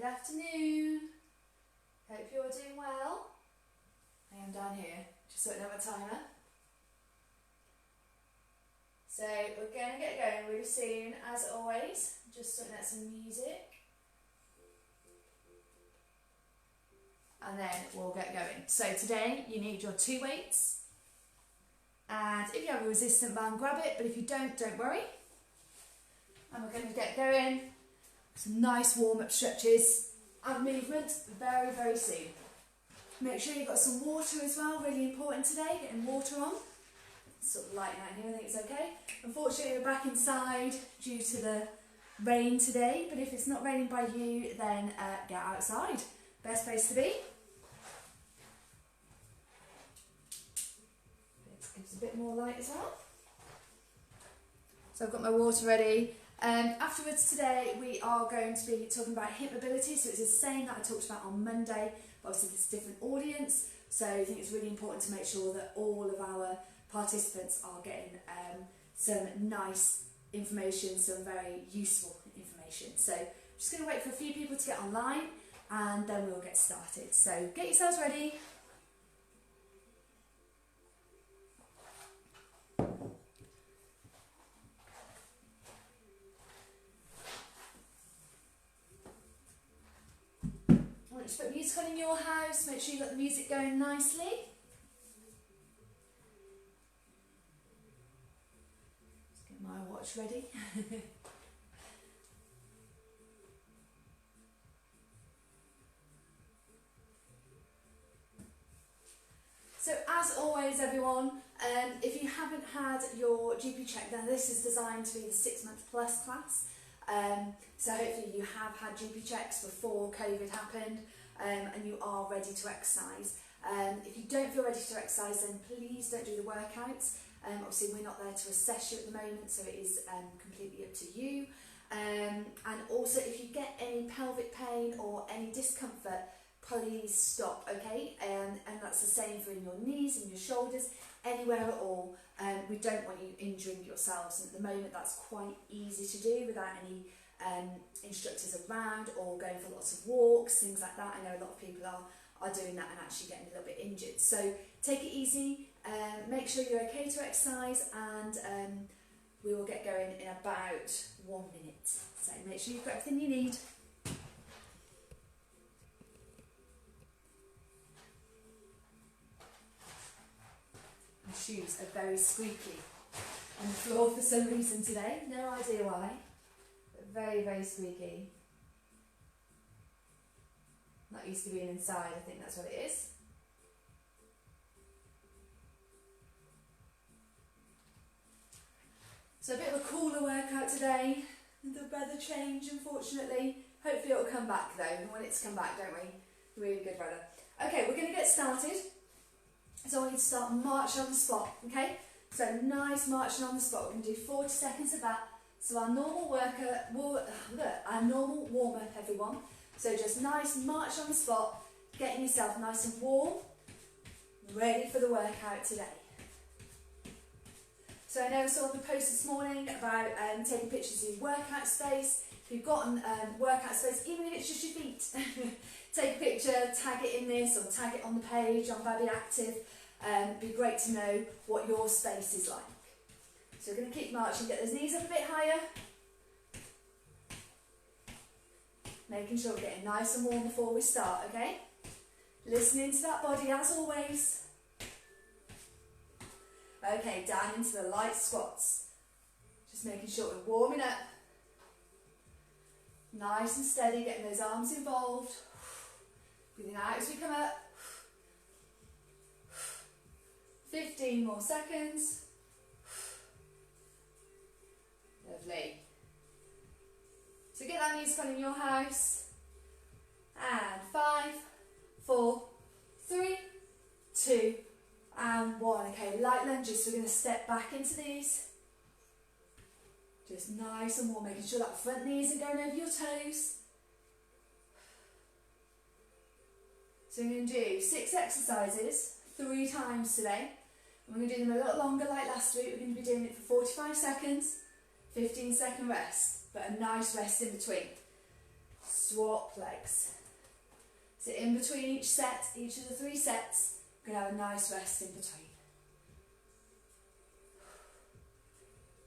afternoon. Hope you're doing well. I am down here, just sorting out my timer. So we're going to get going really soon, as always. Just sorting out some music. And then we'll get going. So today you need your 2 weights. And if you have a resistant band, grab it. But if you don't worry. And we're going to get going. Some nice warm-up stretches and movement very, very soon. Make sure you've got some water as well, really important today, getting water on. It's sort of lighting out here, I think it's okay. Unfortunately, we're back inside due to the rain today, but if it's not raining by you, then get outside. Best place to be. It gives a bit more light as well. So I've got my water ready. Afterwards today we are going to be talking about hip mobility, so it's the same that I talked about on Monday, but obviously there's a different audience, so I think it's really important to make sure that all of our participants are getting some nice information, some very useful information. So I'm just going to wait for a few people to get online and then we'll get started. So get yourselves ready. Just put music on in your house, make sure you've got the music going nicely. Just get my watch ready. So as always everyone, if you haven't had your GP check, then this is designed to be the 6-month plus class. So hopefully you have had GP checks before COVID happened and you are ready to exercise. If you don't feel ready to exercise, then please don't do the workouts. Obviously we're not there to assess you at the moment, so it is completely up to you. And also if you get any pelvic pain or any discomfort, please stop, okay? And that's the same for in your knees and your shoulders, anywhere at all. We don't want you injuring yourselves, and at the moment that's quite easy to do without any instructors around or going for lots of walks, things like that. I know a lot of people are doing that and actually getting a little bit injured. So take it easy, make sure you're okay to exercise, and we will get going in about 1 minute. So make sure you've got everything you need. My shoes are very squeaky on the floor for some reason today, no idea why, but very, very squeaky. Not used to being inside, I think that's what it is. So a bit of a cooler workout today, the weather change unfortunately. Hopefully it'll come back though, we want it to come back, don't we? Really good weather. Okay, we're going to get started. So I want you to start marching on the spot, okay? So nice marching on the spot. We're going to do 40 seconds of that. So our normal warm up, everyone. So just nice march on the spot, getting yourself nice and warm, ready for the workout today. So I know I saw the post this morning about taking pictures of your workout space. If you've got workout space, even if it's just your feet, take a picture, tag it in this or tag it on the page on Babi Actif. It'd be great to know what your space is like. So we're going to keep marching, get those knees up a bit higher. Making sure we're getting nice and warm before we start, okay? Listening to that body as always. Okay, down into the light squats. Just making sure we're warming up. Nice and steady, getting those arms involved. Breathing out as we come up. 15 more seconds. Lovely. So get that music on in your house. And 5, 4, 3, 2, and 1. Okay, light lunges. So we're going to step back into these. Just nice and warm, making sure that front knee isn't going over your toes. So we're going to do 6 exercises, 3 times today. And we're going to do them a little longer like last week. We're going to be doing it for 45 seconds, 15-second rest, but a nice rest in between. swap legs. So in between each set, each of the 3 sets, we're going to have a nice rest in between.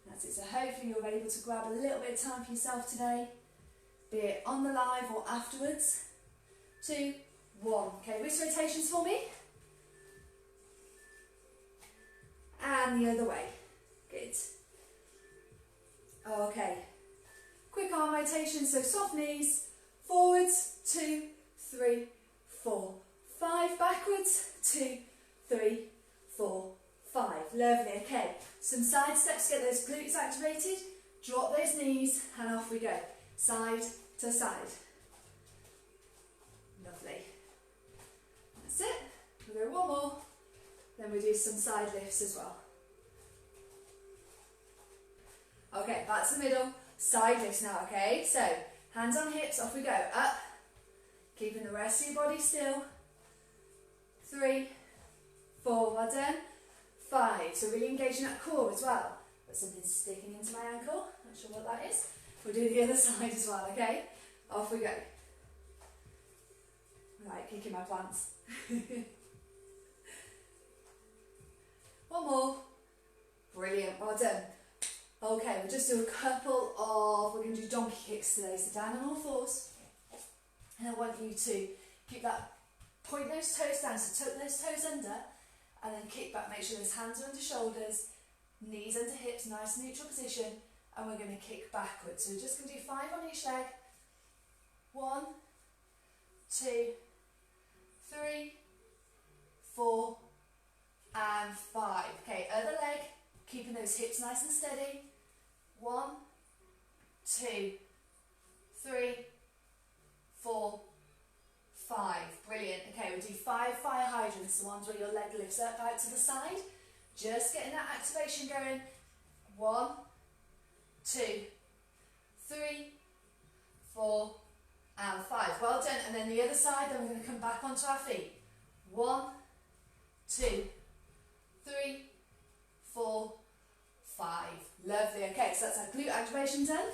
That's it. So hopefully you're able to grab a little bit of time for yourself today, be it on the live or afterwards. 2, 1. Okay, wrist rotations for me. And the other way. Good. Okay. Quick arm rotation, so soft knees, forwards, 2, 3, 4, 5, backwards, 2, 3, 4, 5. Lovely, okay. Some side steps, get those glutes activated, drop those knees, and off we go. Side to side. Lovely. That's it. We'll go one more, then we do some side lifts as well. Okay, back to the middle, side lifts now, okay? So, hands on hips, off we go. Up, keeping the rest of your body still. 3, 4, well done. 5, so really engaging that core as well. Got something sticking into my ankle, not sure what that is. We'll do the other side as well, okay? Off we go. Right, kicking my plants. One more. Brilliant, well done. Okay, we'll just do a couple of, we're going to do donkey kicks today, so down on all fours. And I want you to keep that, point those toes down, so tuck those toes under, and then kick back, make sure those hands are under shoulders, knees under hips, nice neutral position, and we're going to kick backwards. So we're just going to do 5 on each leg. 1, 2, 3, 4, and 5. Okay, other leg, keeping those hips nice and steady. 1, 2, 3, 4, 5. Brilliant. Okay, we'll do 5 fire hydrants, the ones where your leg lifts up out to the side. Just getting that activation going. 1, 2, 3, 4, and 5. Well done. And then the other side, then we're going to come back onto our feet. 1, 2, 3, 4, 5. Lovely. Okay, so that's our glute activation done.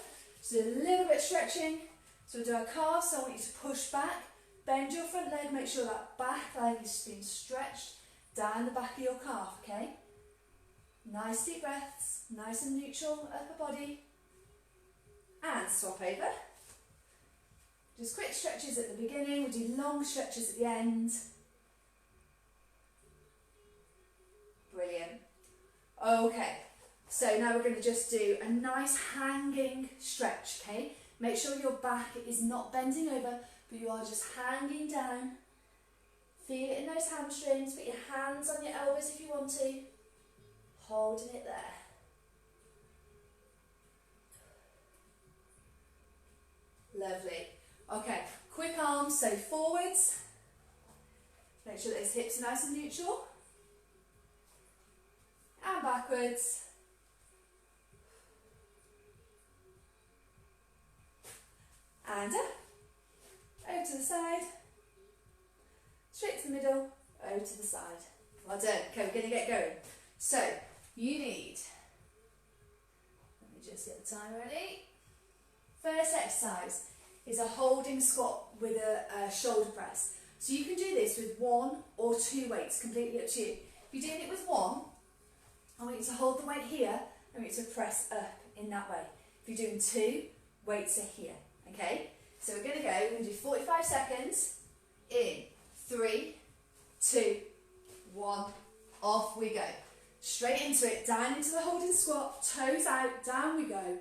So a little bit of stretching. So we'll do our calves. So I want you to push back, bend your front leg, make sure that back leg is being stretched down the back of your calf, okay? Nice deep breaths, nice and neutral upper body. And swap over. Just quick stretches at the beginning, we'll do long stretches at the end. Brilliant. Okay, so now we're going to just do a nice hanging stretch, okay? Make sure your back is not bending over, but you are just hanging down. Feel it in those hamstrings, put your hands on your elbows if you want to. Holding it there. Lovely. Okay, quick arms, so forwards. Make sure those hips are nice and neutral. And backwards. And up. Over to the side. Straight to the middle. Over to the side. Well done. Okay, we're going to get going. So, you need, let me just get the time ready. First exercise is a holding squat with a shoulder press. So you can do this with 1 or 2 weights, completely up to you. If you're doing it with 1, I want you to hold the weight here, I want you to press up in that way. If you're doing 2, weights are here, okay? So we're going to go, we're going to do 45 seconds, in, 3, 2, 1, off we go. Straight into it, down into the holding squat, toes out, down we go.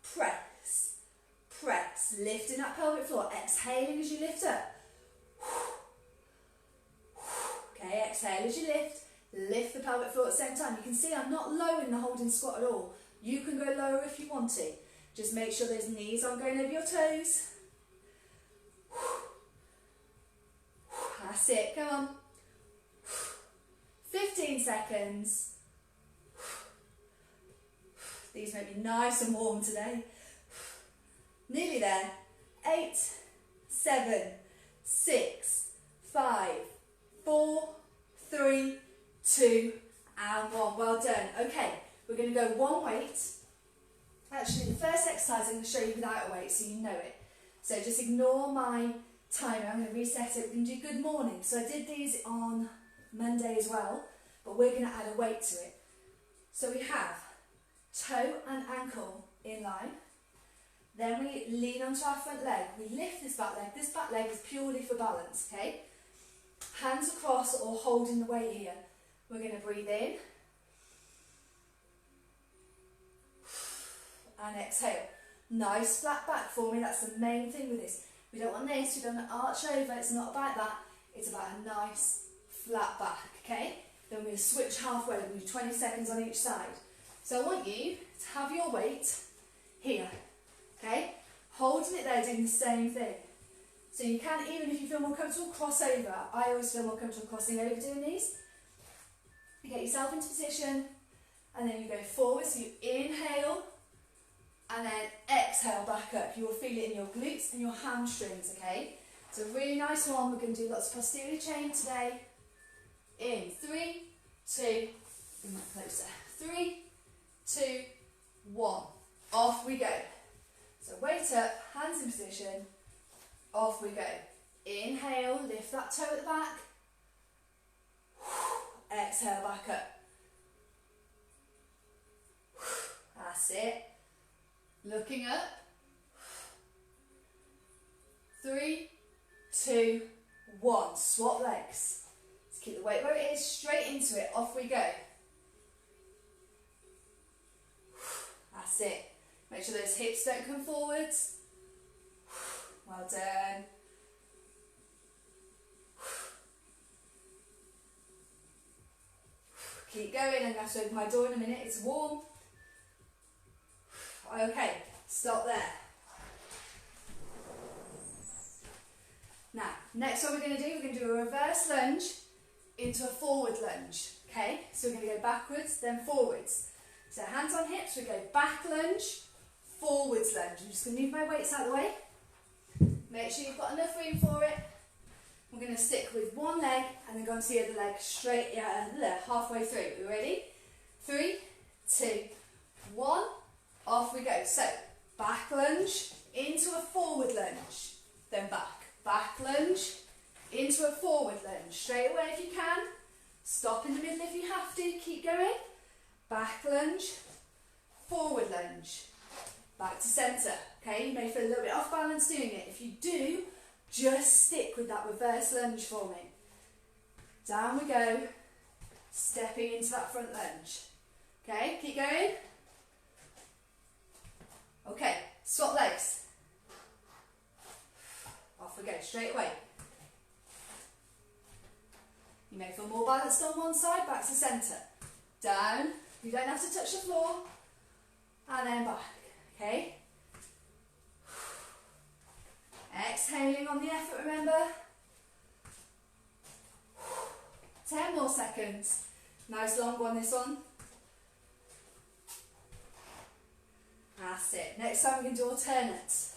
Press, press, lifting that pelvic floor, exhaling as you lift up. Okay, exhale as you lift the pelvic floor at the same time. You can see I'm not lowering the holding squat at all. You can go lower if you want to. Just make sure those knees aren't going over your toes. That's it, come on. 15 seconds. These make me nice and warm today. Nearly there. 8, 7, 6, 5, 4, 3, 2, and 1. Well done. Okay, we're going to go one weight. Actually, the first exercise I'm going to show you without a weight, so you know it. So just ignore my timer, I'm going to reset it. We're going to do good morning. So I did these on Monday as well, but we're going to add a weight to it. So we have toe and ankle in line. Then we lean onto our front leg. We lift this back leg. This back leg is purely for balance, okay? Hands across or holding the weight here. We're going to breathe in. And exhale. Nice flat back for me. That's the main thing with this. We don't want this. We don't want to arch over. It's not about that. It's about a nice flat back, okay? Then we're going to switch halfway. We're going to do 20 seconds on each side. So I want you to have your weight here, okay? Holding it there, doing the same thing. So you can, even if you feel more comfortable, cross over. I always feel more comfortable crossing over doing these. You get yourself into position, and then you go forward. So you inhale, and then exhale back up. You will feel it in your glutes and your hamstrings, okay? It's a really nice one. We're going to do lots of posterior chain today. In 3, 2, bring that closer. 3, 2, 1. Off we go. So weight up, hands in position. Off we go. Inhale, lift that toe at the back. Exhale back up. That's it. Looking up. 3, 2, 1. Swap legs. Let's keep the weight where it is, straight into it. Off we go. That's it. Make sure those hips don't come forwards. Well done. Keep going. I'm going to have to open my door in a minute. It's warm. Okay, stop there. Now, next what we're going to do, we're going to do a reverse lunge into a forward lunge. Okay, so we're going to go backwards, then forwards. So hands on hips, we go back lunge, forwards lunge. I'm just going to move my weights out of the way. Make sure you've got enough room for it. We're going to stick with one leg and then go onto the other leg straight, halfway through. Are you ready? 3, 2, 1. Off we go. So, back lunge into a forward lunge. Then back. Back lunge into a forward lunge. Straight away if you can. Stop in the middle if you have to. Keep going. Back lunge. Forward lunge. Back to centre. Okay, you may feel a little bit off balance doing it. If you do, just stick with that reverse lunge for me. Down we go. Stepping into that front lunge. Okay, keep going. Okay, swap legs. Off we go, straight away. You may feel more balanced on one side, back to centre. Down, you don't have to touch the floor. And then back, okay? Exhaling on the effort, remember? 10 more seconds. Nice long one, this one. That's it. Next time we can do alternates.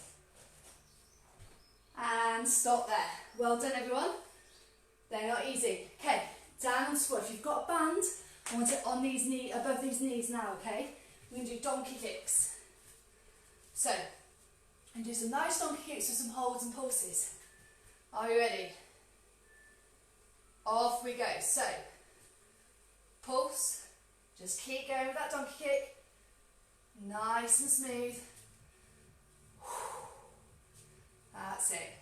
And stop there. Well done, everyone. They're not easy. Okay, down and squat. If you've got a band, I want it on these knees, above these knees now, okay? We're going to do donkey kicks. So, and do some nice donkey kicks with some holds and pulses. Are you ready? Off we go. So, pulse. Just keep going with that donkey kick. Nice and smooth. That's it.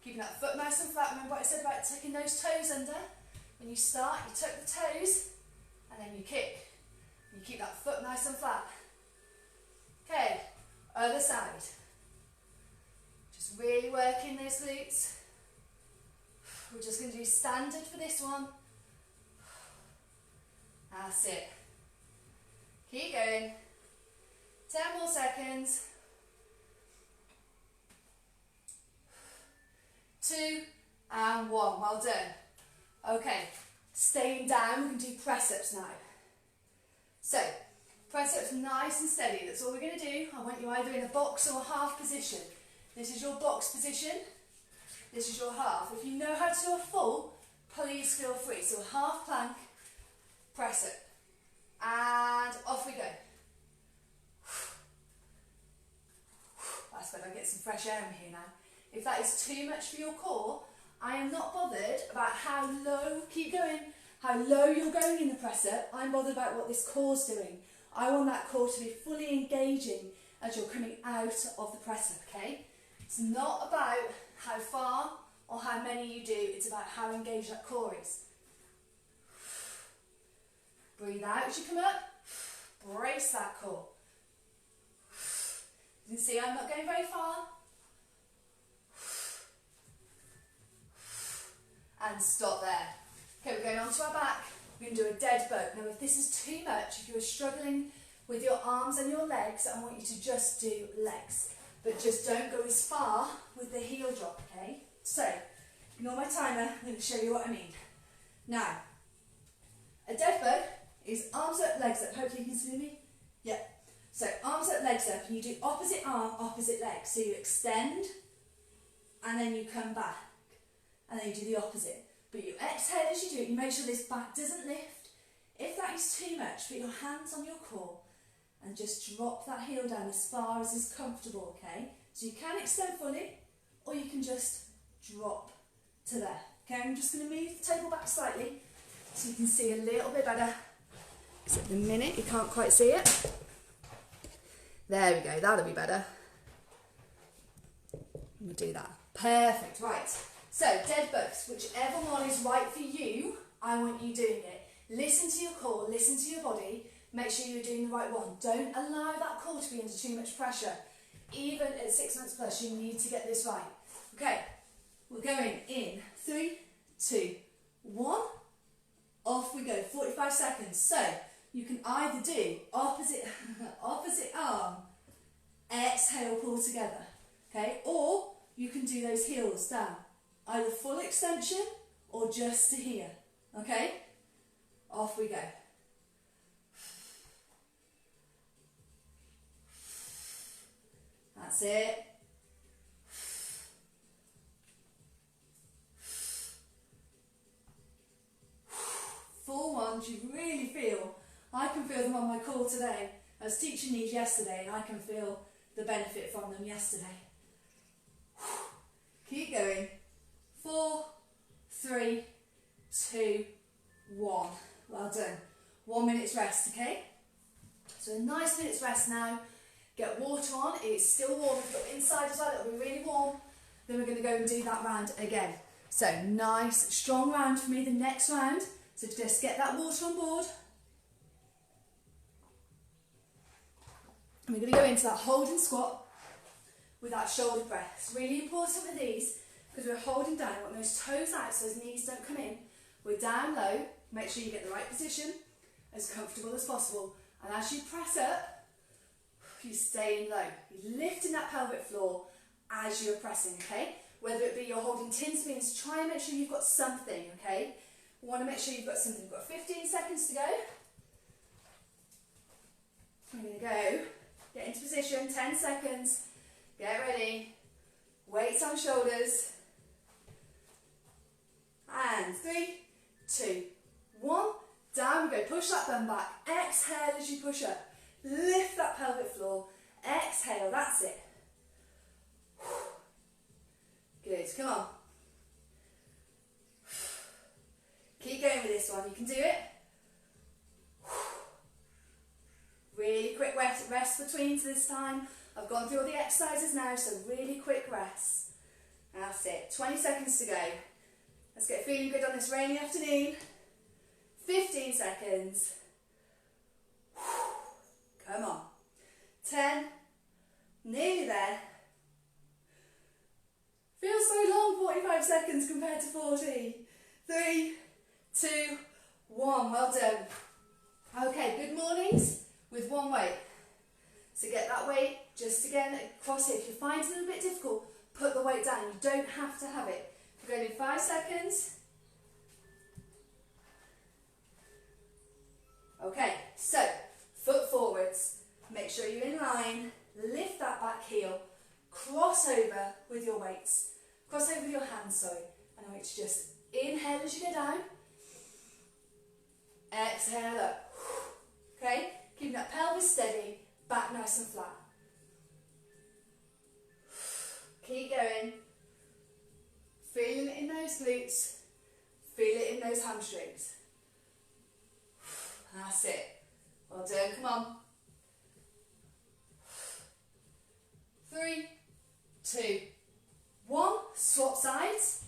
Keeping that foot nice and flat. Remember what I said about tucking those toes under? When you start, you tuck the toes and then you kick. You keep that foot nice and flat. Okay, other side. Just really working those glutes. We're just going to do standard for this one. That's it. Keep going. 10 more seconds. 2 and 1. Well done. Okay, staying down, we can do press-ups now. So, press-ups nice and steady. That's all we're going to do. I want you either in a box or a half position. This is your box position. This is your half. If you know how to do a full, please feel free. So a half plank, press up. And off we go. That's when I get some fresh air in here now. If that is too much for your core, I am not bothered about how low, keep going, how low you're going in the press up. I'm bothered about what this core's doing. I want that core to be fully engaging as you're coming out of the press up, okay? It's not about how far or how many you do, it's about how engaged that core is. Breathe out as you come up, brace that core. You can see I'm not going very far. And stop there. Okay, we're going on to our back. We're going to do a dead bug. Now if this is too much, if you're struggling with your arms and your legs, I want you to just do legs. But just don't go as far with the heel drop, okay? So, ignore my timer, I'm going to show you what I mean. Now, a dead bug is arms up, legs up. Hopefully you can see me. Yeah. So arms up, legs up, and you do opposite arm, opposite leg. So you extend, and then you come back, and then you do the opposite. But you exhale as you do it. You make sure this back doesn't lift. If that is too much, put your hands on your core, and just drop that heel down as far as is comfortable, okay? So you can extend fully, or you can just drop to there. Okay, I'm just going to move the table back slightly, so you can see a little bit better. So at the minute you can't quite see it. There we go, that'll be better. We'll do that. Perfect, right. So, dead bugs, whichever one is right for you, I want you doing it. Listen to your core, listen to your body, make sure you're doing the right one. Don't allow that core to be under too much pressure. Even at 6 months plus, you need to get this right. Okay, we're going in 3, 2, 1. Off we go, 45 seconds. So, you can either do opposite arm, exhale, pull together, okay? Or you can do those heels down, either full extension or just to here, okay? Off we go. That's it. Full ones, you really feel. I can feel them on my core today. I was teaching these yesterday and I can feel the benefit from them yesterday. Keep going. 4, 3, 2, 1. Well done. 1 minute's rest, okay? So a nice minute's rest now. Get water on. It's still warm. If you're inside as well, it'll be really warm. Then we're going to go and do that round again. So nice, strong round for me, the next round. So just get that water on board. And we're going to go into that holding squat with that shoulder breath. It's really important with these because we're holding down. We want those toes out so those knees don't come in. We're down low. Make sure you get the right position, as comfortable as possible. And as you press up, you're staying low. You're lifting that pelvic floor as you're pressing, okay? Whether it be you're holding tin spins, try and make sure you've got something, okay? We want to make sure you've got something. We've got 15 seconds to go. We're going to go. Get into position, 10 seconds, get ready, weights on shoulders, and 3, 2, 1, down we go, push that bum back, exhale as you push up, lift that pelvic floor, exhale, that's it. Good, come on. Keep going with this one, you can do it. Really quick rest between this time. I've gone through all the exercises now, so really quick rest. That's it. 20 seconds to go. Let's get feeling good on this rainy afternoon. 15 seconds. Come on. 10. Nearly there. Feels so long, 45 seconds compared to 40. 3, 2, 1. Well done. Okay, good mornings. With one weight. So get that weight just again across here. If you find it a little bit difficult, put the weight down. You don't have to have it. We're going in 5 seconds. Okay, so foot forwards. Make sure you're in line. Lift that back heel. Cross over with your weights. Cross over with your hands, sorry. And I want you to just inhale as you go down. Exhale up. Okay? Keeping that pelvis steady, back nice and flat. Keep going. glutes. Feel it in those hamstrings. That's it. Well done, come on. 3, 2, 1. Swap sides.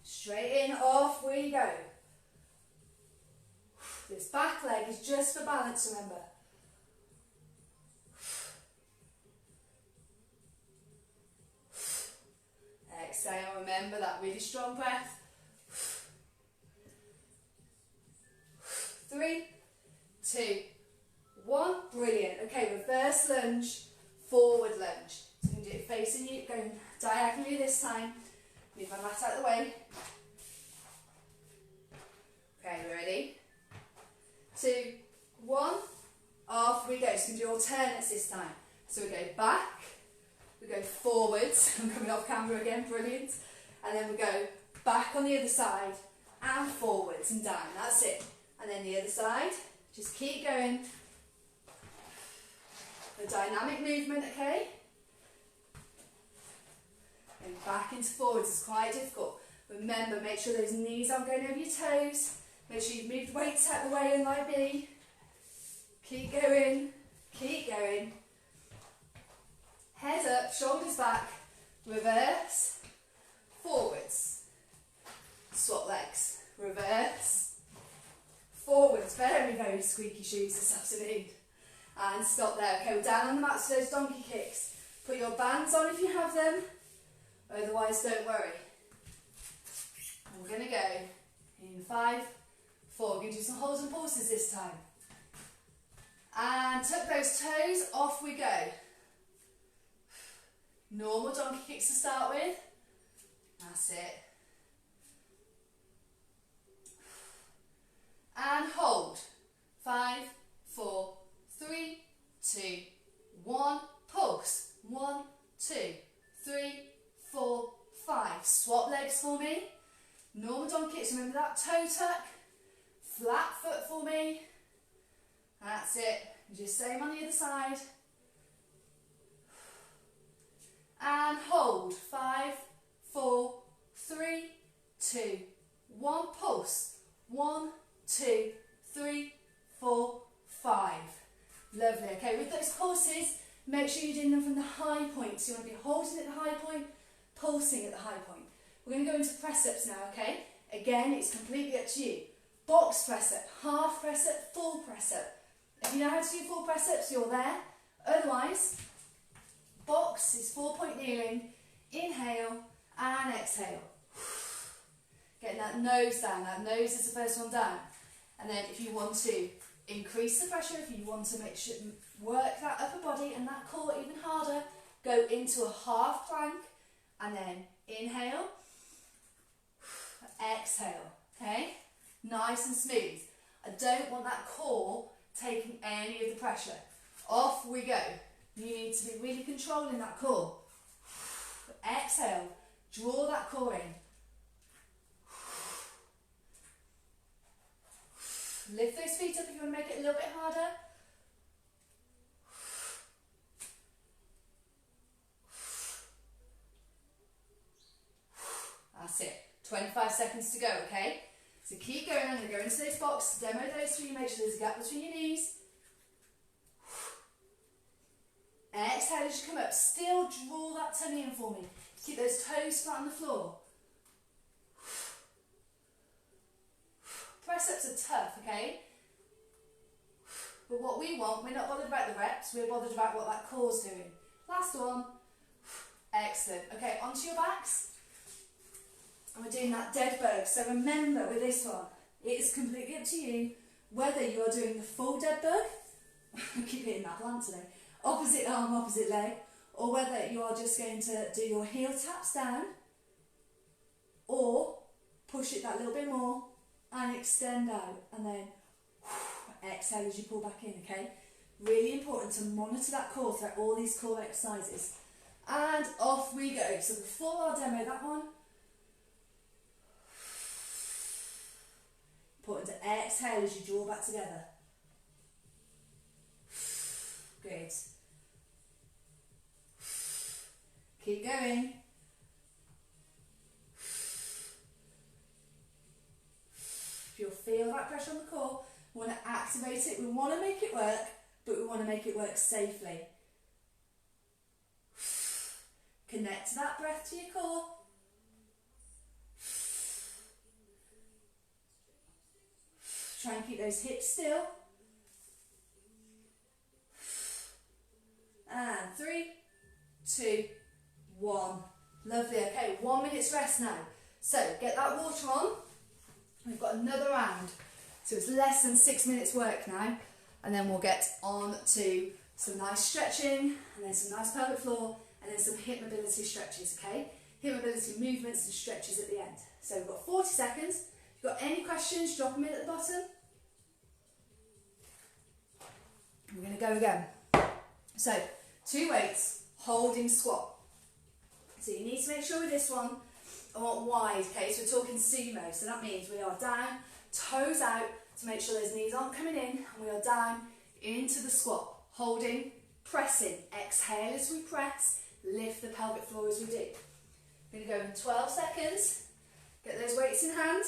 Straight in, off we go. This back leg is just for balance, remember. Exhale, remember that really strong breath. 3, 2, 1. Brilliant. Okay, reverse lunge, forward lunge. So you can do it facing you, going diagonally this time. Move my mat out of the way. Okay, ready? 2, 1. Off we go. So we can do alternates this time. So we go back, we go forwards. I'm coming off camera again, brilliant. And then we go back on the other side and forwards and down. That's it. And then the other side. Just keep going. A dynamic movement, okay? And back into forwards is quite difficult. Remember, make sure those knees aren't going over your toes. Make sure you've moved weights out of the way like me. Keep going, keep going. Head up, shoulders back, reverse, forwards. Swap legs, reverse, forwards. Very, very squeaky shoes this afternoon. And stop there. Okay, we're down on the mat for those donkey kicks. Put your bands on if you have them. Otherwise, don't worry. And we're going to go in 5, 4. We're going to do some holds and pulses this time. And tuck those toes, off we go. Normal donkey kicks to start with. That's it. And hold. 5, 4, 3, 2, 1. Pulse. 1, 2, 3, 4, 5. Swap legs for me. Normal donkey kicks. Remember that toe tuck. Flat foot for me. That's it. Just same on the other side. And hold. 5, 4, 3, 2, 1. Pulse. 1, 2, 3, 4, 5. Lovely. Okay, with those pulses, make sure you're doing them from the high point. So you want to be holding at the high point, pulsing at the high point. We're going to go into press-ups now, okay? Again, it's completely up to you. Box press-up, half press-up, full press-up. If you know how to do full press-ups, you're there. Otherwise, box is 4-point kneeling, inhale and exhale. Getting that nose down, that nose is the first one down. And then if you want to increase the pressure, if you want to make sure, work that upper body and that core even harder, go into a half plank and then inhale, exhale, okay? Nice and smooth. I don't want that core taking any of the pressure. Off we go. You need to be really controlling that core. Exhale, draw that core in. Lift those feet up if you want to make it a little bit harder. That's it. 25 seconds to go, okay? So keep going. I'm going to go into those boxes, demo those for you, make sure there's a gap between your knees. Exhale as you come up. Still draw that tummy in for me. Keep those toes flat on the floor. Press-ups are tough, okay? But what we want, we're not bothered about the reps, we're bothered about what that core's doing. Last one. Excellent. Okay, onto your backs. And we're doing that dead bug. So remember with this one, it is completely up to you whether you are doing the full dead bug, I keep hitting that plant today, opposite arm, opposite leg, or whether you are just going to do your heel taps down, or push it that little bit more and extend out, and then exhale as you pull back in, okay? Really important to monitor that core throughout all these core exercises. And off we go. So before I'll demo that one, important to exhale as you draw back together. Good. Keep going. feel that pressure on the core. We want to activate it. We want to make it work, but we want to make it work safely. Connect to that breath to your core. Try and keep those hips still. And 3, 2, 1. Lovely. Okay, 1 minute's rest now. So get that water on. We've got another round. So it's less than 6 minutes work now. And then we'll get on to some nice stretching, and then some nice pelvic floor, and then some hip mobility stretches, okay? Hip mobility movements and stretches at the end. So we've got 40 seconds. If you've got any questions, drop them in at the bottom. We're going to go again. So 2 weights, holding squat. So you need to make sure with this one, I want wide, okay? So we're talking sumo. So that means we are down, toes out, to make sure those knees aren't coming in, and we are down into the squat, holding, pressing. Exhale as we press, lift the pelvic floor as we do. We're going to go in 12 seconds. Get those weights in hand.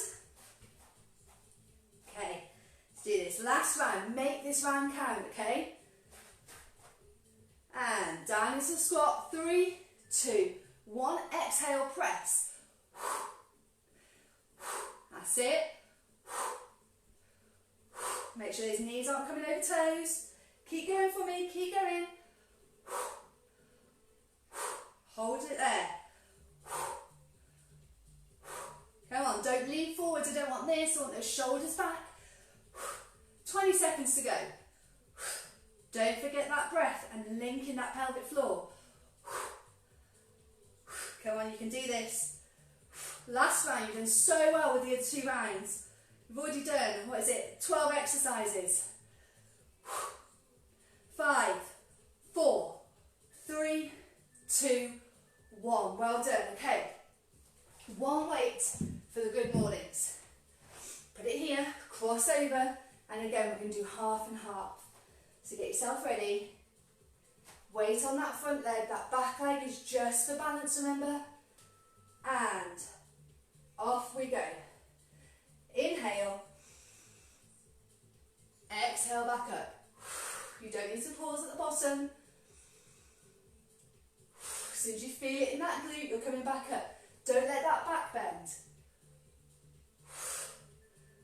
Okay, let's do this. Last round. Make this round count, okay? And down into the squat. 3, 2, 1. Exhale, press. That's it. Make sure those knees aren't coming over toes. Keep going for me. Keep going. Hold it there. Come on, don't lean forward. I don't want this. I want those shoulders back. 20 seconds to go. Don't forget that breath and link in that pelvic floor. Come on, you can do this. Last round, you've done so well with the other 2 rounds. You've already done, 12 exercises. 5, 4, 3, 2, 1. Well done. Okay. 1 weight for the good mornings. Put it here, cross over, and again we're going to do half and half. So get yourself ready. Weight on that front leg. That back leg is just for balance, remember? And off we go. Inhale. Exhale back up. You don't need to pause at the bottom. As soon as you feel it in that glute, you're coming back up. Don't let that back bend.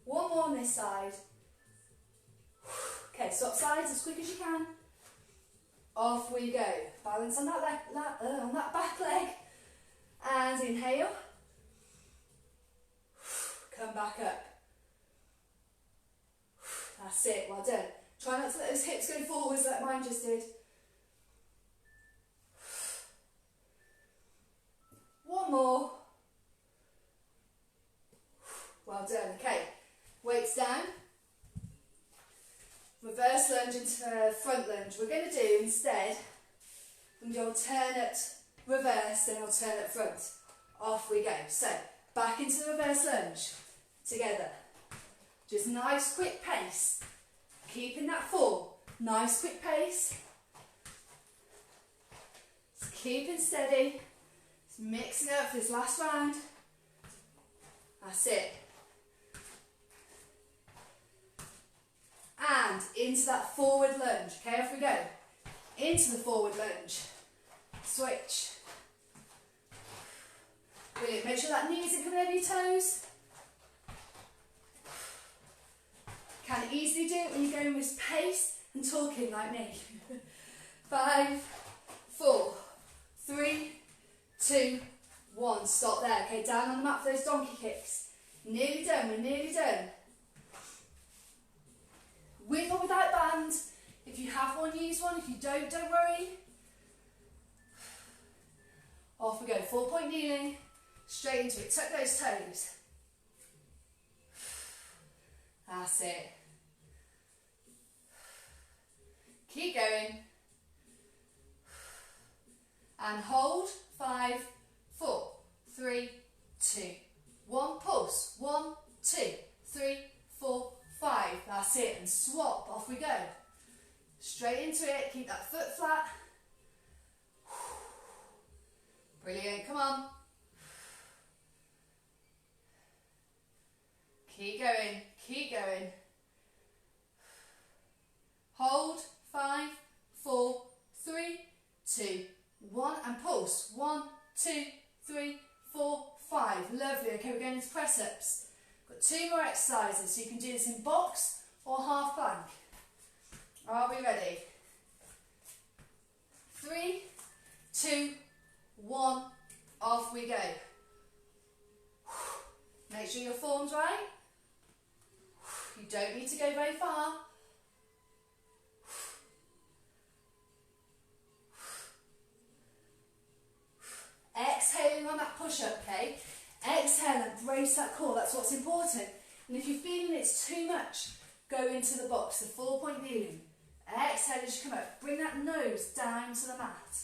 1 more on this side. Okay, swap sides as quick as you can. Off we go. Balance on that on that back leg. And inhale. Come back up. That's it, well done. Try not to let those hips go forwards like mine just did. 1 more. Well done, okay. Weights down. Reverse lunge into front lunge. We're going to do instead, we're going to do alternate reverse, then alternate front. Off we go. So, back into the reverse lunge. Together. Just nice quick pace. Keeping that form. Nice quick pace. Just keeping steady. Just mixing it up for this last round. That's it. And into that forward lunge. Okay, off we go. Into the forward lunge. Switch. Brilliant. Make sure that knee isn't coming over your toes. Can easily do it when you're going with pace and talking like me. 5, 4, 3, 2, 1. Stop there. Okay, down on the mat for those donkey kicks. Nearly done. We're nearly done. With or without band. If you have one, use one. If you don't worry. Off we go. 4-point kneeling. Straight into it. Tuck those toes. That's it. Keep going. And hold. 5, 4, 3, 2, 1. Pulse. 1, 2, 3, 4, 5. That's it. And swap. Off we go. Straight into it. Keep that foot flat. Brilliant. Come on. Keep going. Keep 2, 1, and pulse. 1, 2, 3, 4, 5. Lovely. Okay, we're going into press-ups. Got 2 more exercises, so you can do this in box or half plank. Are we ready? 3, 2, 1, off we go. Make sure your form's right. You don't need to go very far. Exhaling on that push-up, okay? Exhale and brace that core, that's what's important. And if you're feeling it's too much, go into the box, the 4-point kneeling. Exhale as you come up. Bring that nose down to the mat.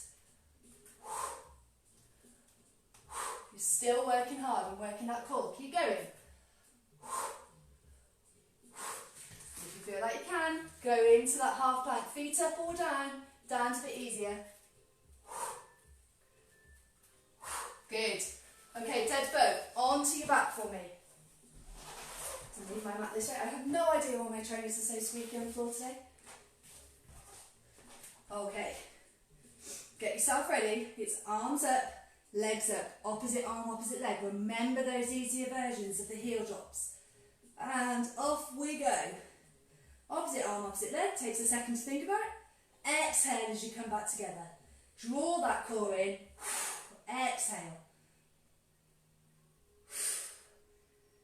You're still working hard and working that core. Keep going. If you feel like you can, go into that half plank. Feet up or down. Down's a bit easier. Good. Okay, dead bow. Onto your back for me. So leave my mat this way. I have no idea why my trainers are so squeaky on the floor today. Okay. Get yourself ready. It's arms up, legs up, opposite arm, opposite leg. Remember those easier versions of the heel drops. And off we go. Opposite arm, opposite leg. Takes a second to think about it. Exhale as you come back together. Draw that core in. Exhale.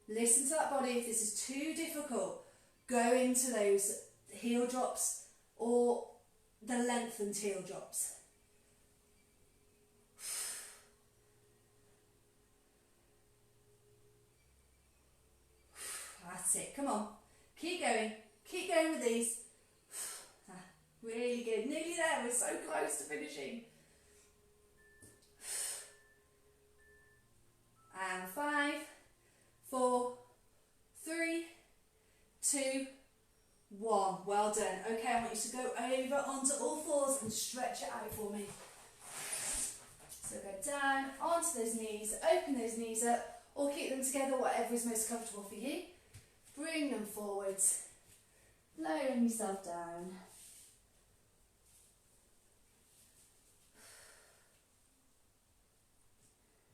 Listen to that body. If this is too difficult, go into those heel drops or the lengthened heel drops. That's it. Come on. Keep going. Keep going with these. Really good. Nearly there. We're so close to finishing. And 5, 4, 3, 2, 1. Well done. Okay, I want you to go over onto all fours and stretch it out for me. So go down onto those knees, open those knees up, or keep them together, whatever is most comfortable for you. Bring them forwards, lowering yourself down.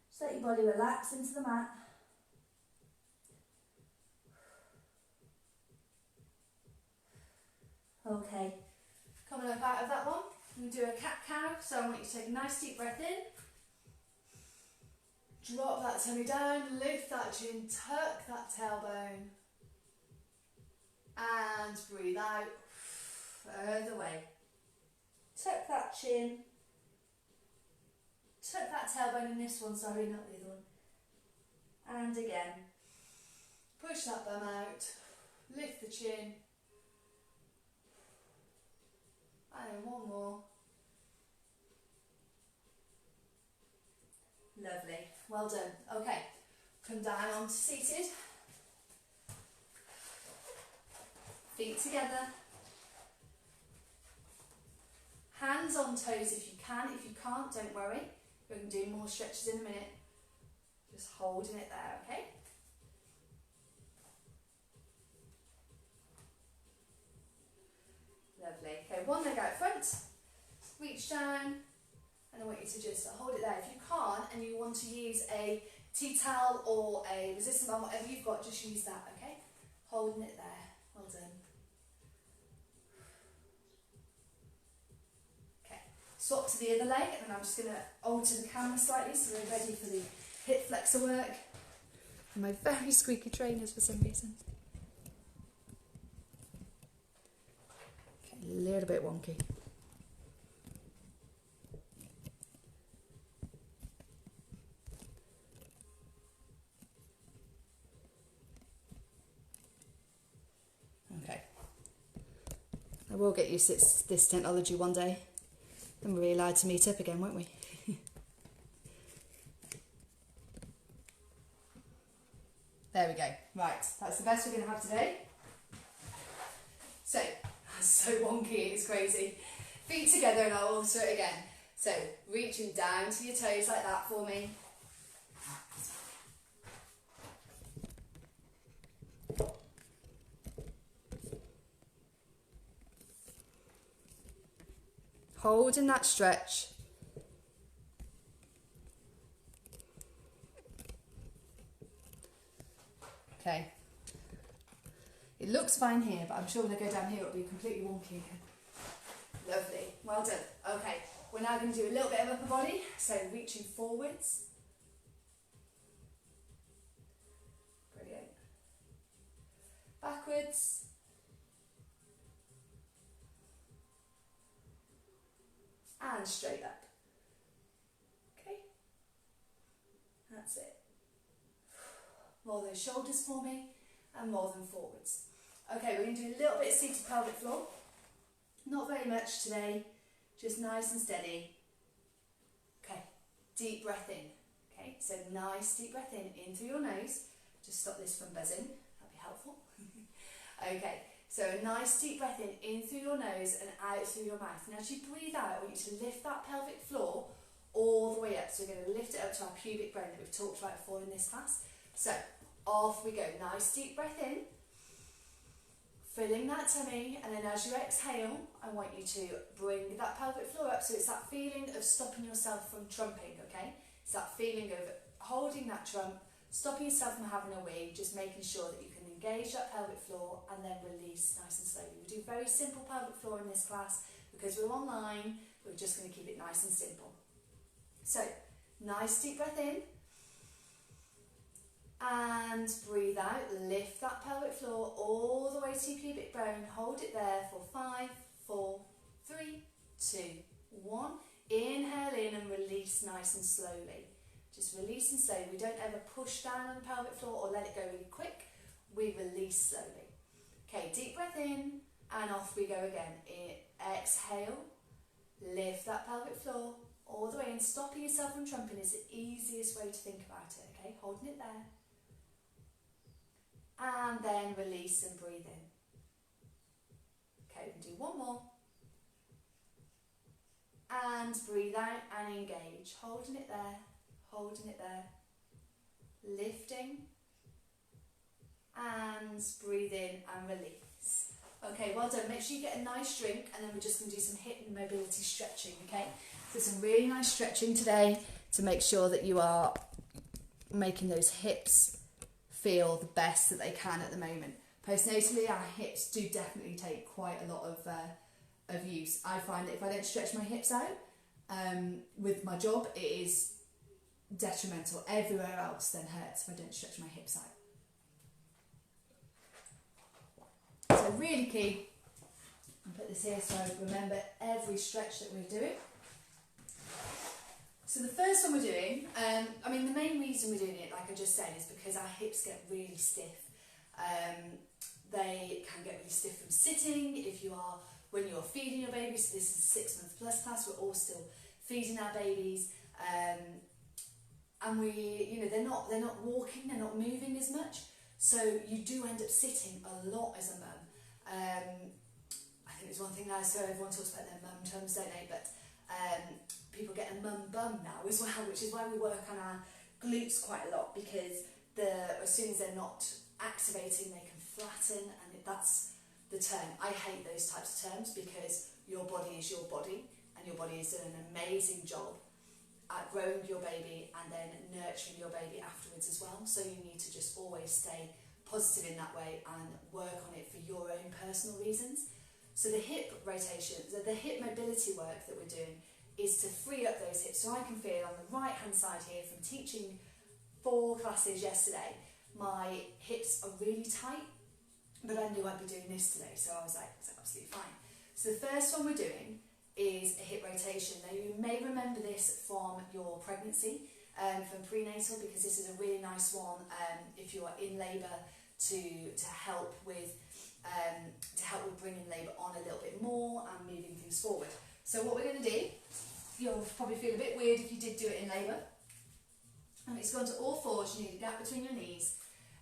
Just let your body relax into the mat. Okay, coming up out of that one, we do a cat-cow, so I want you to take a nice deep breath in. Drop that tummy down, lift that chin, tuck that tailbone. And breathe out, further away. Tuck that chin. Tuck that tailbone in this one, sorry, not the other one. And again. Push that bum out, lift the chin. And then one more. Lovely, well done. Okay, come down onto seated. Feet together. Hands on toes if you can. If you can't, don't worry. We can do more stretches in a minute. Just holding it there, okay? Lovely. Okay, one leg out front. Reach down. And I want you to just hold it there. If you can't and you want to use a tea towel or a resistant band, whatever you've got, just use that, okay? Holding it there. Well done. Okay, swap to the other leg, and I'm just going to alter the camera slightly so we're ready for the hip flexor work. And my very squeaky trainers for some reason. Okay, a little bit wonky. We'll get used to this technology one day. Then we'll be allowed to meet up again, won't we? There we go. Right, that's the best we're going to have today. So, that's so wonky, it's crazy. Feet together and I'll alter it again. So, reaching down to your toes like that for me. Holding that stretch, Okay. It looks fine here, but I'm sure when I go down here it'll be completely wonky again. Lovely, well done. Okay, we're now going to do a little bit of upper body, so reaching forwards. Brilliant. Backwards. And straight up. Okay, that's it. Roll those shoulders for me and roll them forwards. Okay, we're going to do a little bit of seated pelvic floor. Not very much today, just nice and steady. Okay, deep breath in. Okay, so nice deep breath in through your nose. Just stop this from buzzing, that'd be helpful. Okay, so a nice deep breath in through your nose and out through your mouth. And as you breathe out, I want you to lift that pelvic floor all the way up. So we're going to lift it up to our pubic bone that we've talked about before in this class. So off we go, nice deep breath in, filling that tummy, and then as you exhale, I want you to bring that pelvic floor up. So it's that feeling of stopping yourself from trumping, okay? It's that feeling of holding that trump, stopping yourself from having a wee, just making sure that you can engage that pelvic floor and then release nice and slowly. We do very simple pelvic floor in this class because we're online, we're just going to keep it nice and simple. So, nice deep breath in, and breathe out, lift that pelvic floor all the way to your pubic bone, hold it there for 5, 4, 3, 2, 1. Inhale in and release nice and slowly. Just release and slowly. We don't ever push down on the pelvic floor or let it go really quick. We release slowly. Okay, deep breath in and off we go again. Exhale, lift that pelvic floor all the way in. Stopping yourself from trumping is the easiest way to think about it, okay? Holding it there. And then release and breathe in. Okay, we can do one more. And breathe out and engage. Holding it there, holding it there. Lifting. And breathe in and release. Okay, well done. Make sure you get a nice drink, and then we're just going to do some hip and mobility stretching, okay? So some really nice stretching today to make sure that you are making those hips feel the best that they can at the moment. Postnatally, our hips do definitely take quite a lot of use. I find that if I don't stretch my hips out with my job, it is detrimental. Everywhere else then hurts if I don't stretch my hips out. So really key, I'll put this here so I remember every stretch that we're doing. So the first one we're doing, I mean the main reason we're doing it, like I just said, is because our hips get really stiff. They can get really stiff from sitting, when you're feeding your baby. So this is a 6 month plus class, we're all still feeding our babies. And they're not walking, they're not moving as much. So you do end up sitting a lot as a mum. I think it's one thing now, so everyone talks about their mum tums, don't they? But people get a mum bum now as well, which is why we work on our glutes quite a lot, because as soon as they're not activating, they can flatten, and that's the term. I hate those types of terms because your body is your body, and your body has done an amazing job at growing your baby and then nurturing your baby afterwards as well. So you need to just always stay positive in that way and work on it for your own personal reasons. So the hip rotation, the hip mobility work that we're doing is to free up those hips. So I can feel on the right hand side here from teaching 4 classes yesterday, my hips are really tight, but I knew I'd be doing this today, so I was like, it's absolutely fine. So the first one we're doing is a hip rotation. Now you may remember this from your pregnancy, from prenatal, because this is a really nice one if you are in labour to help with bringing labour on a little bit more and moving things forward. So what we're going to do, you'll probably feel a bit weird if you did do it in labour. And it's going to all fours, you need a gap between your knees,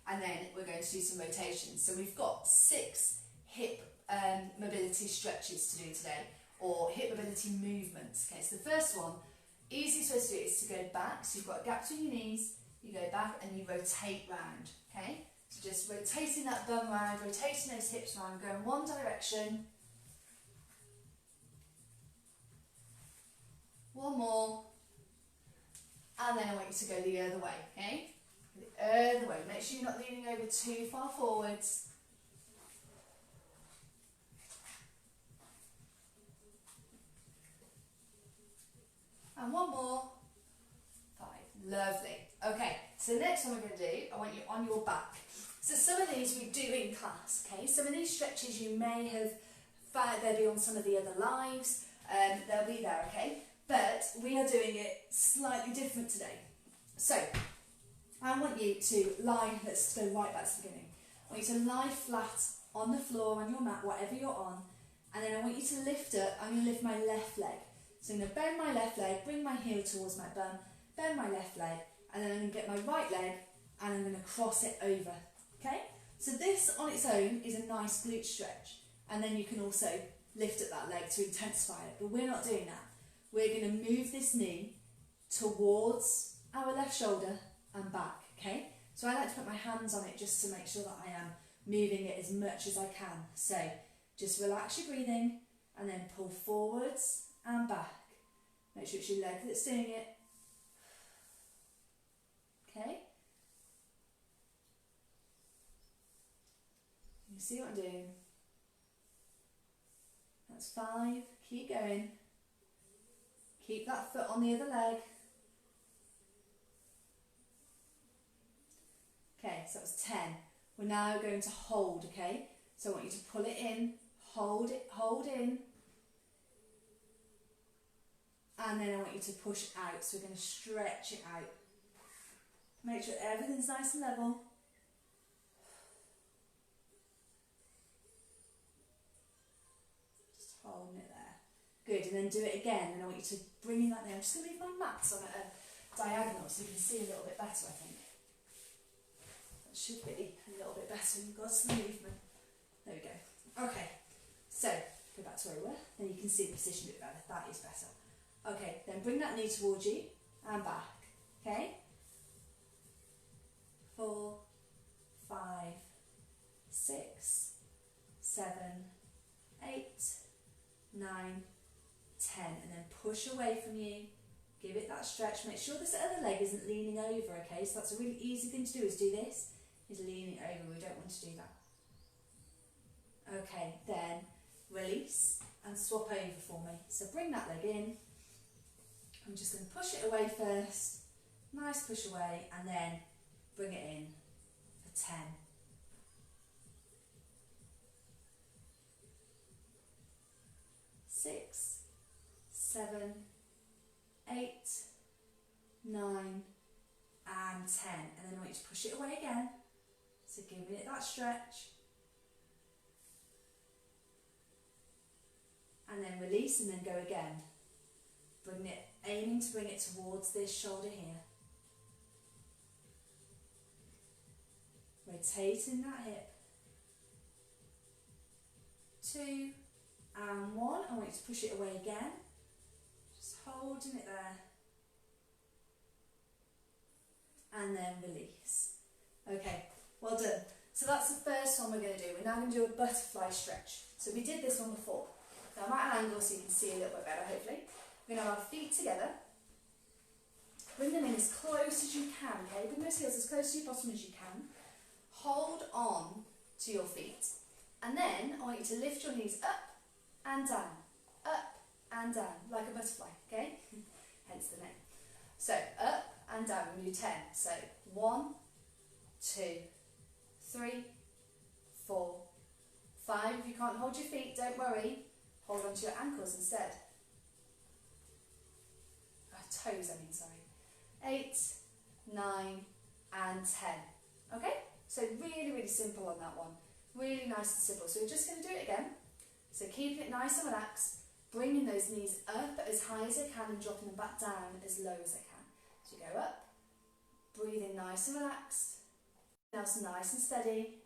and then we're going to do some rotations. So we've got 6 hip mobility stretches to do today, or hip mobility movements. Okay, so the first one, easiest way to do it is to go back. So you've got a gap between your knees, you go back and you rotate round. Okay, so just rotating that bum round, rotating those hips round, going one direction. One more, and then I want you to go the other way, okay? The other way. Make sure you're not leaning over too far forwards. And one more. 5. Lovely. Okay, so the next one we're going to do, I want you on your back. So some of these we do in class, okay? Some of these stretches you may have found they'll be on some of the other lives, they'll be there, okay? But we are doing it slightly different today. So, I want you to lie, let's go right back to the beginning. I want you to lie flat on the floor, on your mat, whatever you're on, and then I want you to lift up. I'm going to lift my left leg. So I'm going to bend my left leg, bring my heel towards my bum, bend my left leg, and then I'm going to get my right leg and I'm going to cross it over, okay? So this on its own is a nice glute stretch, and then you can also lift up that leg to intensify it, but we're not doing that. We're going to move this knee towards our left shoulder and back, okay? So I like to put my hands on it just to make sure that I am moving it as much as I can. So just relax your breathing and then pull forwards and back. Make sure it's your leg that's doing it. Okay? You see what I'm doing? That's 5. Keep going. Keep that foot on the other leg. Okay, so that was 10. We're now going to hold, okay? So I want you to pull it in, hold in, and then I want you to push out. So we're going to stretch it out. Make sure everything's nice and level. Just holding it there. Good, and then do it again, and I want you to bring in that there. I'm just going to leave my mats on at a diagonal so you can see a little bit better, I think. That should be a little bit better in regards to the movement. There we go. Okay, so go back to where we were, then you can see the position a bit better. That is better. Okay, then bring that knee towards you and back. Okay? 4, 5, 6, 7, 8, 9, 10, and then push away from you. Give it that stretch. Make sure this other leg isn't leaning over, okay? So that's a really easy thing to do, is do this, is leaning over. We don't want to do that. Okay, then release and swap over for me. So bring that leg in. I'm just going to push it away first. Nice push away, and then bring it in for 10. 6, 7, 8, 9, and 10. And then I want you to push it away again. So give it that stretch. And then release and then go again. Bring it, aiming to bring it towards this shoulder here. Rotating that hip. 2 and 1. I want you to push it away again. Just holding it there. And then release. Okay, well done. So that's the first one we're going to do. We're now going to do a butterfly stretch. So we did this one before. Now I'm at an angle so you can see a little bit better, hopefully. We're going to have our feet together. Bring them in as close as you can, okay? Bring those heels as close to your bottom as you can. Hold on to your feet. And then I want you to lift your knees up and down, like a butterfly, okay? Hence the name. So up and down, we're going to do 10. So 1, 2, 3, 4, 5. If you can't hold your feet, don't worry. Hold on to your ankles instead. Toes, I mean, sorry. 8, 9, and 10. Okay? So really, really simple on that one. Really nice and simple. So we're just going to do it again. So keep it nice and relaxed. Bringing those knees up as high as I can and dropping them back down as low as I can. So go up, breathing nice and relaxed. Now it's nice and steady.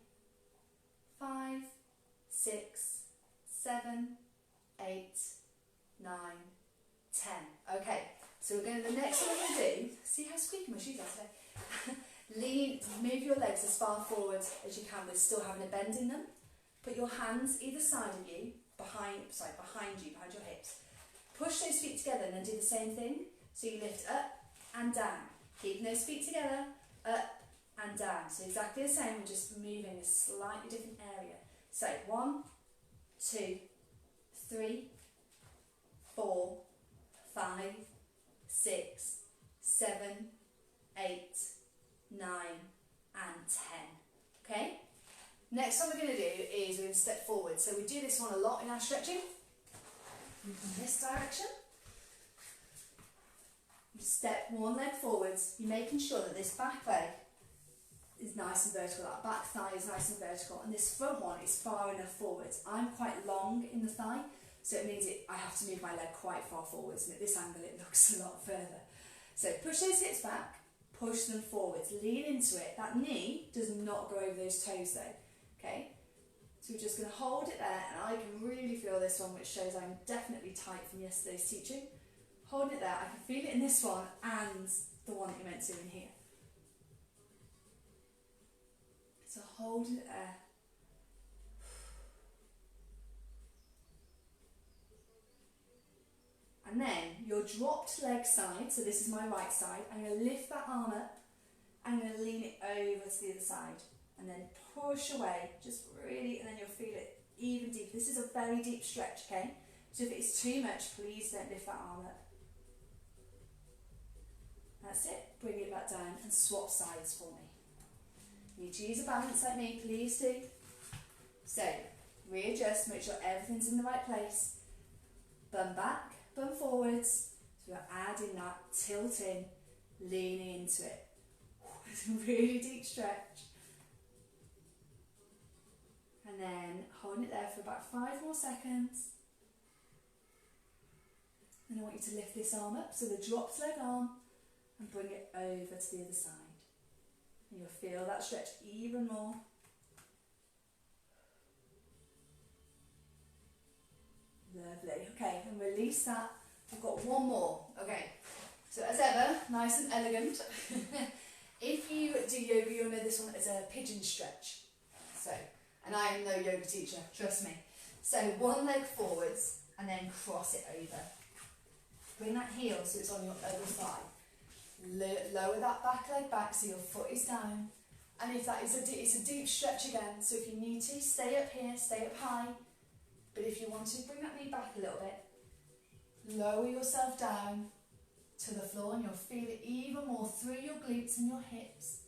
5, 6, 7, 8, 9, 10. Okay. So we're going to, the next one we're going to do, see how squeaky my shoes are today? Move your legs as far forward as you can with still having a bend in them. Put your hands either side of you, behind your hips. Push those feet together and then do the same thing. So you lift up and down. Keeping those feet together, up and down. So exactly the same, we're just moving a slightly different area. So 1, 2, 3, 4, 5, 6, 7, 8, 9 and 10. Okay? Next one we're going to do is we're going to step forward. So we do this one a lot in our stretching. In this direction. You step one leg forwards. You're making sure that this back leg is nice and vertical, that back thigh is nice and vertical, and this front one is far enough forwards. I'm quite long in the thigh, so it means I have to move my leg quite far forwards, and at this angle it looks a lot further. So push those hips back, push them forwards, lean into it. That knee does not go over those toes though, okay? So we're just going to hold it there, and I can really feel this one, which shows I'm definitely tight from yesterday's teaching. Holding it there, I can feel it in this one and the one that you're meant to in here. So holding it there. And then your dropped leg side, so this is my right side, I'm going to lift that arm up, I'm going to lean it over to the other side, and then push away, just really, and then you'll feel it even deeper. This is a very deep stretch, okay? So if it's too much, please don't lift that arm up. That's it, bring it back down and swap sides for me. You need to use a balance like me, please do. So, readjust, make sure everything's in the right place. Bum back, bum forwards. So we're adding that tilt in, leaning into it. It's a really deep stretch. And then holding it there for about 5 more seconds. And I want you to lift this arm up, so the dropped leg arm, and bring it over to the other side. And you'll feel that stretch even more. Lovely. Okay, and release that. We've got one more. Okay, so as ever, nice and elegant. If you do yoga, you'll know this one as a pigeon stretch. So, and I am no yoga teacher, trust me. So one leg forwards and then cross it over. Bring that heel so it's on your other thigh. Lower that back leg back so your foot is down, and if that is it's a deep stretch again, so if you need to, stay up here, stay up high, but if you want to, bring that knee back a little bit, lower yourself down to the floor, and you'll feel it even more through your glutes and your hips.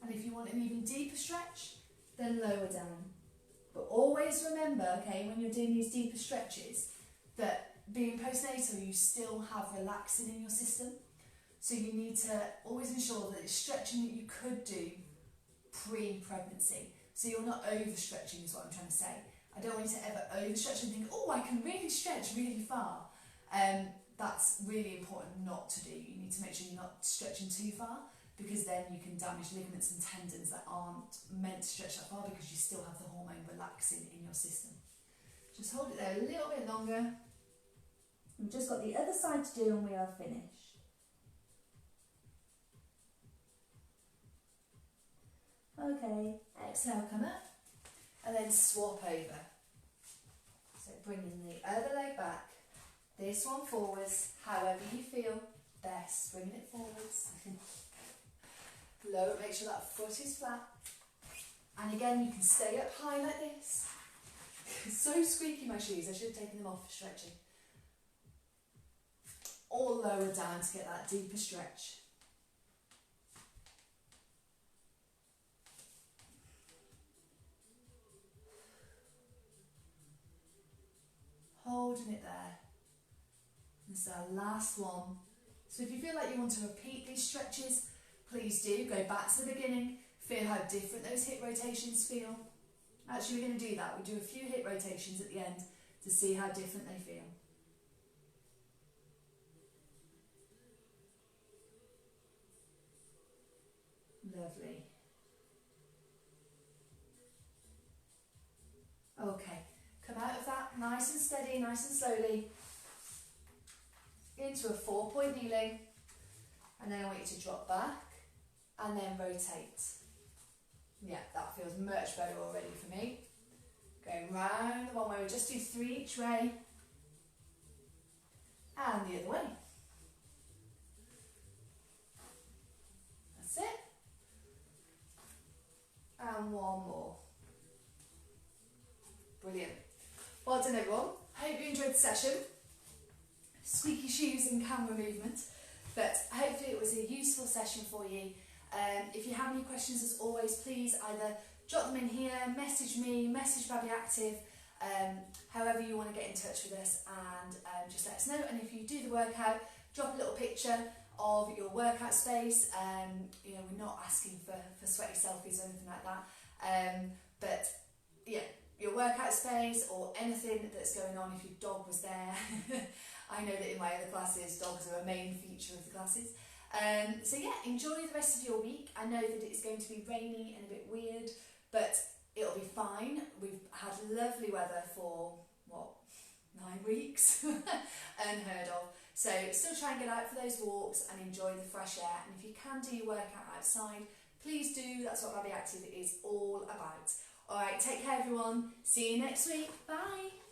And if you want an even deeper stretch, then lower down. But always remember, okay, when you're doing these deeper stretches, that being postnatal, you still have relaxin in your system. So you need to always ensure that it's stretching that you could do pre-pregnancy. So you're not overstretching is what I'm trying to say. I don't want you to ever overstretch and think, oh, I can really stretch really far. That's really important not to do. You need to make sure you're not stretching too far, because then you can damage ligaments and tendons that aren't meant to stretch that far, because you still have the hormone relaxing in your system. Just hold it there a little bit longer. We've just got the other side to do and we are finished. Okay, exhale, come up, and then swap over. So bringing the other leg back, this one forwards, however you feel best, bringing it forwards. Lower, make sure that foot is flat. And again, you can stay up high like this. So squeaky, my shoes, I should have taken them off for stretching. Or lower down to get that deeper stretch. Holding it there. This is our last one. So if you feel like you want to repeat these stretches, please do. Go back to the beginning. Feel how different those hip rotations feel. Actually, we're going to do that. We do a few hip rotations at the end to see how different they feel. Lovely. Okay. Come out of that nice and steady, nice and slowly, into a 4-point kneeling, and then I want you to drop back and then rotate. Yeah, that feels much better already for me. Going round the one way, we just do 3 each way, and the other way. That's it. done everyone. Hope you enjoyed the session. Squeaky shoes and camera movement, but hopefully it was a useful session for you. If you have any questions, as always, please either jot them in here, message me, message Babi Active, however you want to get in touch with us, and just let us know. And if you do the workout, drop a little picture of your workout space. You know, we're not asking for sweaty selfies or anything like that, but yeah, your workout space or anything that's going on. If your dog was there, I know that in my other classes dogs are a main feature of the classes. So yeah, enjoy the rest of your week. I know that it's going to be rainy and a bit weird, but it'll be fine. We've had lovely weather for, what, 9 weeks? Unheard of. So still try and get out for those walks and enjoy the fresh air. And if you can do your workout outside, please do. That's what Babi Active is all about. Alright, take care everyone. See you next week. Bye.